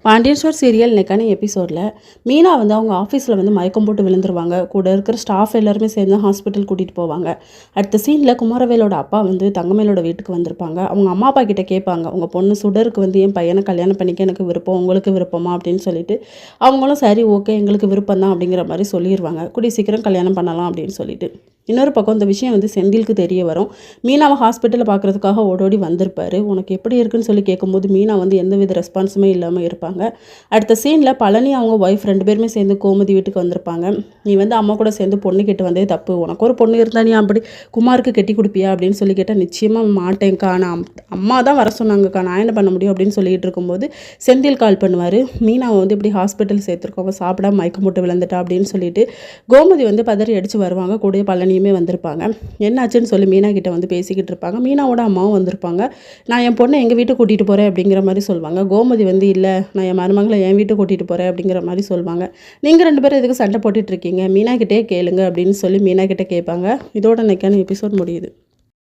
Pandian store serial இன்னைக்கான எபிசோடில் மீனா வந்து அவங்க ஆஃபீஸில் வந்து மயக்கம் போட்டு விழுந்துருவாங்க. கூட இருக்கிற ஸ்டாஃப் எல்லாருமே சேர்ந்து ஹாஸ்பிட்டல் கூட்டிகிட்டு போவாங்க. அடுத்த சீனில் குமாரவேலோட அப்பா வந்து தங்கமேலோட வீட்டுக்கு வந்திருப்பாங்க. அவங்க அம்மா அப்பா கிட்டே கேட்பாங்க, உங்கள் பொண்ணு சுடருக்கு வந்து என் பையனை கல்யாணம் பண்ணிக்க எனக்கு விருப்பம், உங்களுக்கு விருப்பமா அப்படின்னு சொல்லிட்டு அவங்களும் சரி ஓகே எங்களுக்கு விருப்பம் தான் அப்படிங்கிற மாதிரி சொல்லிடுவாங்க. கூடிய சீக்கிரம் கல்யாணம் பண்ணலாம் அப்படின்னு சொல்லிட்டு. இன்னொரு பக்கம் இந்த விஷயம் வந்து செந்திலுக்கு தெரிய வரும். மீனாவை ஹாஸ்பிட்டலில் பார்க்குறதுக்காக ஓடோடி வந்திருப்பார். உனக்கு எப்படி இருக்குன்னு சொல்லி கேட்கும்போது மீனா வந்து எந்தவித ரெஸ்பான்ஸுமே இல்லாமல் இருப்பாங்க. அடுத்த சீனில் பழனி அவங்க ஒய்ஃப் 2 பேருமே சேர்ந்து கோமதி வீட்டுக்கு வந்திருப்பாங்க. நீ வந்து அம்மா கூட சேர்ந்து பொண்ணு கேட்டு வந்தே தப்பு, உனக்கு ஒரு பொண்ணு இருந்தால் நீ அப்படி குமாருக்கு கட்டி கொடுப்பியா அப்படின்னு சொல்லி கேட்டால் நிச்சயமாக மாட்டேங்க்கா, நான் அம்மா தான் வர சொன்னாங்கக்கா, நான் என்ன பண்ண முடியும் அப்படின்னு சொல்லிட்டு இருக்கும்போது செந்தில் கால் பண்ணுவார். மீனாவை வந்து இப்படி ஹாஸ்பிட்டல் சேர்த்துருக்கோங்க, சாப்பிடாம மயக்கம் போட்டு விழுந்துட்டா அப்படின்னு சொல்லிட்டு கோமதி வந்து பதறி அடித்து வருவாங்க. கூடயே பழனியுமே வந்திருப்பாங்க. என்னாச்சுன்னு சொல்லி மீனா கிட்ட வந்து பேசிக்கிட்டு இருப்பாங்க. மீனாவோட அம்மாவும் வந்திருப்பாங்க. நான் என் பொண்ணை எங்கள் வீட்டுக்கு கூட்டிகிட்டு போகிறேன் அப்படிங்கிற மாதிரி சொல்லுவாங்க. கோமதி வந்து இல்லை நான் என் மருமகளை என் வீட்டுக்கு கூட்டிகிட்டு போகிறேன் அப்படிங்கிற மாதிரி சொல்லுவாங்க. நீங்கள் 2 பேரும் எதுக்கு சண்டை போட்டுட்ருக்கீங்க, மீனா கிட்டே கேளுங்க அப்படின்னு சொல்லி மீனா கிட்டே கேட்பாங்க. இதோட இன்னைக்கான எபிசோட் முடியுது.